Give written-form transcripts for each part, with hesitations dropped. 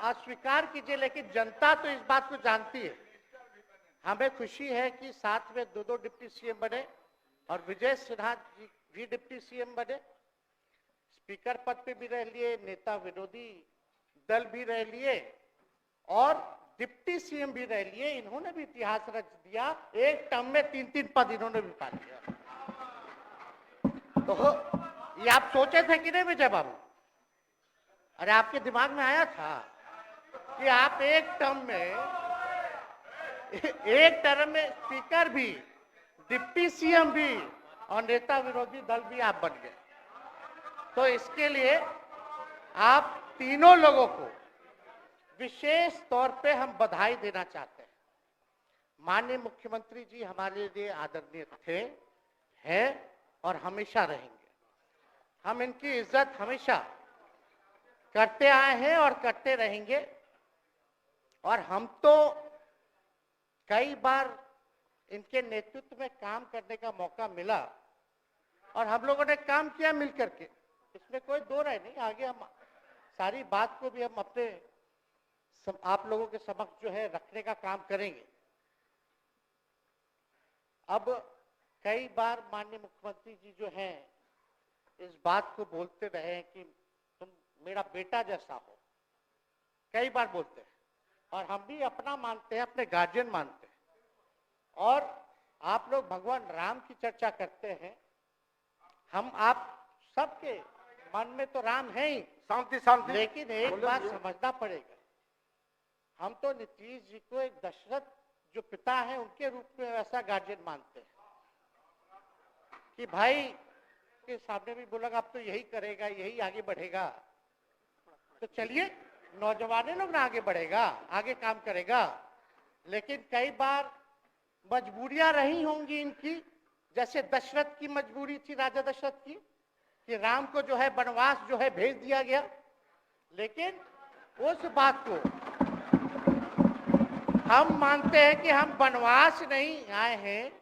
अस्वीकार कीजिए, लेकिन जनता तो इस बात को जानती है। हमें खुशी है कि साथ में दो डिप्टी सीएम बने और विजय सिन्हा जी भी डिप्टी सीएम बने, स्पीकर पद पे भी रह लिए, नेता विरोधी दल भी रह लिए और डिप्टी सीएम भी रह लिए। इन्होंने भी इतिहास रच दिया, एक टर्म में 3-3 पद इन्होंने भी पा लिया। तो ये आप सोचे थे कि नहीं विजय बाबू? अरे आपके दिमाग में आया था कि आप एक टर्म में स्पीकर भी, डिप्टी सीएम भी और नेता विरोधी दल भी आप बन गए। तो इसके लिए आप तीनों लोगों को विशेष तौर पे हम बधाई देना चाहते हैं। माननीय मुख्यमंत्री जी हमारे लिए आदरणीय थे, हैं और हमेशा रहेंगे। हम इनकी इज्जत हमेशा करते आए हैं और करते रहेंगे। और हम तो कई बार इनके नेतृत्व में काम करने का मौका मिला और हम लोगों ने काम किया मिलकर के, इसमें कोई दो राय नहीं। आगे हम सारी बात को भी हम अपने आप लोगों के समक्ष जो है रखने का काम करेंगे। अब कई बार माननीय मुख्यमंत्री जी जो हैं इस बात को बोलते रहे हैं कि तुम मेरा बेटा जैसा हो, कई बार बोलते हैं और हम भी अपना मानते हैं, अपने गार्जियन मानते हैं। और आप लोग भगवान राम की चर्चा करते हैं, हम आप सबके मन में तो राम है ही, शांति, लेकिन एक बात समझना पड़ेगा, हम तो नीतीश जी को एक दशरथ जो पिता है उनके रूप में वैसा गार्जियन मानते हैं कि भाई के सामने भी बोला अब तो यही करेगा, यही आगे बढ़ेगा, तो चलिए नौजवान लोग ना आगे बढ़ेगा, आगे काम करेगा। लेकिन कई बार मजबूरियां रही होंगी इनकी, जैसे दशरथ की मजबूरी थी, राजा दशरथ की, कि राम को जो है वनवास जो है भेज दिया गया। लेकिन उस बात को हम मानते हैं कि हम वनवास नहीं आए हैं,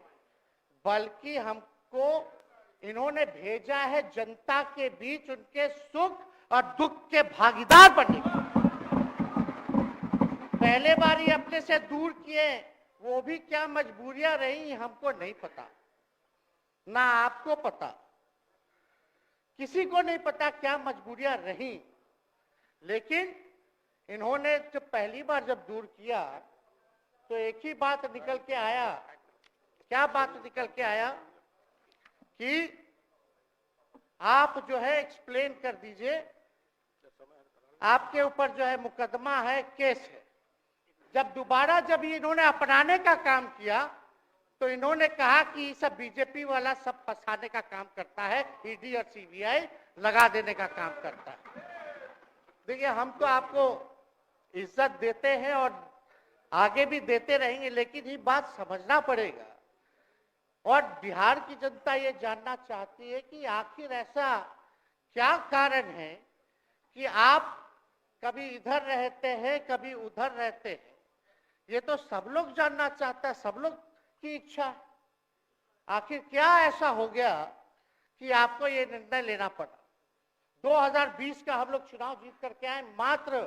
बल्कि हमको इन्होंने भेजा है जनता के बीच उनके सुख और दुख के भागीदार बनने के। पहले बार ये अपने से दूर किए, वो भी क्या मजबूरियां रही हमको नहीं पता, ना आपको पता, किसी को नहीं पता क्या मजबूरियां रही। लेकिन इन्होंने जब पहली बार जब दूर किया तो एक ही बात निकल के आया। क्या बात निकल के आया कि आप जो है एक्सप्लेन कर दीजिए, आपके ऊपर जो है मुकदमा है, केस है। जब दोबारा जब इन्होंने अपनाने का काम किया तो इन्होंने कहा कि ये सब बीजेपी वाला सब फंसाने का काम करता है, ईडी और सीबीआई लगा देने का काम करता है। देखिए हम तो आपको इज्जत देते हैं और आगे भी देते रहेंगे, लेकिन ये बात समझना पड़ेगा। और बिहार की जनता ये जानना चाहती है कि आखिर ऐसा क्या कारण है कि आप कभी इधर रहते हैं, कभी उधर रहते हैं। ये तो सब लोग जानना चाहता है, सब लोग की इच्छा। आखिर क्या ऐसा हो गया कि आपको ये निर्णय लेना पड़ा? 2020 का हम लोग चुनाव जीत करके आए, मात्र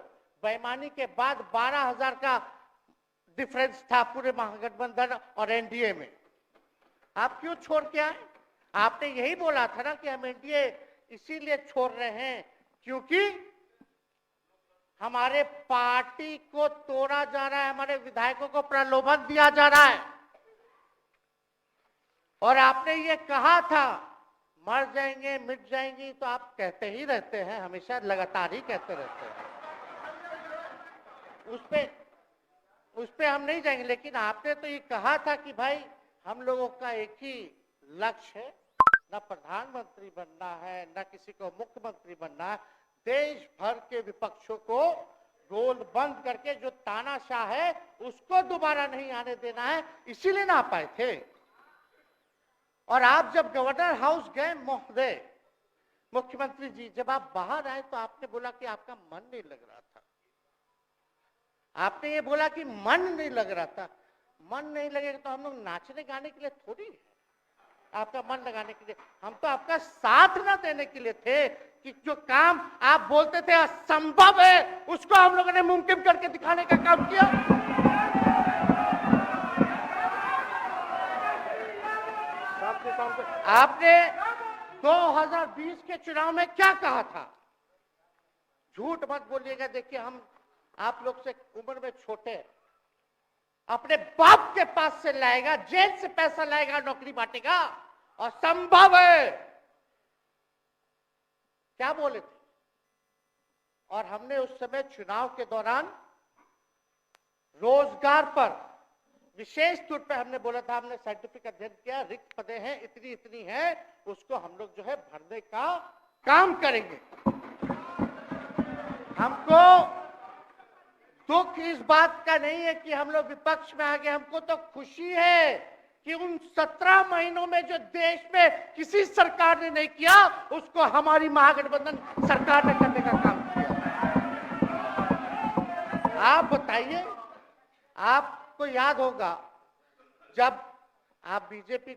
बेईमानी के बाद 12,000 का डिफरेंस था पूरे महागठबंधन और एनडीए में। आप क्यों छोड़ के आए? आपने यही बोला था ना कि हम एनडीए इसीलिए छोड़ रहे हैं क्योंकि हमारे पार्टी को तोड़ा जा रहा है, हमारे विधायकों को प्रलोभन दिया जा रहा है। और आपने ये कहा था मर जाएंगे, मिट जाएंगी, तो आप कहते ही रहते हैं, हमेशा लगातार ही कहते रहते हैं। उस पे हम नहीं जाएंगे, लेकिन आपने तो ये कहा था कि भाई हम लोगों का एक ही लक्ष्य है, न प्रधानमंत्री बनना है, न किसी को मुख्यमंत्री बनना है, देश भर के विपक्षों को गोल बंद करके जो तानाशाह है उसको दोबारा नहीं आने देना है, इसीलिए ना आ पाए थे। और आप जब गवर्नर हाउस गए महोदय, मुख्यमंत्री जी जब आप बाहर आए तो आपने बोला कि आपका मन नहीं लग रहा था। आपने ये बोला कि मन नहीं लग रहा था। मन नहीं लगेगा तो हम लोग नाचने गाने के लिए थोड़ी है, आपका मन लगाने के लिए। हम तो आपका साथ ना देने के लिए थे कि जो काम आप बोलते थे असंभव है, उसको हम लोगों ने मुमकिन करके दिखाने का काम किया। आपने 2020 के चुनाव में क्या कहा था? झूठ मत बोलिएगा। देखिए, हम आप लोग से उम्र में छोटे हैं। अपने बाप के पास से लाएगा, जेल से पैसा लाएगा, नौकरी बांटेगा, और संभव है, क्या बोले थे? और हमने उस समय चुनाव के दौरान रोजगार पर विशेष तौर पे हमने बोला था, हमने साइंटिफिक अध्ययन किया, रिक्त पदे हैं इतनी इतनी है, उसको हम लोग जो है भरने का काम करेंगे। हमको दुख इस बात का नहीं है कि हम लोग विपक्ष में आ गए, हमको तो खुशी है कि उन 17 महीनों में जो देश में किसी सरकार ने नहीं किया, उसको हमारी महागठबंधन सरकार ने करने का काम किया। आप बताइए, आपको याद होगा जब आप बीजेपी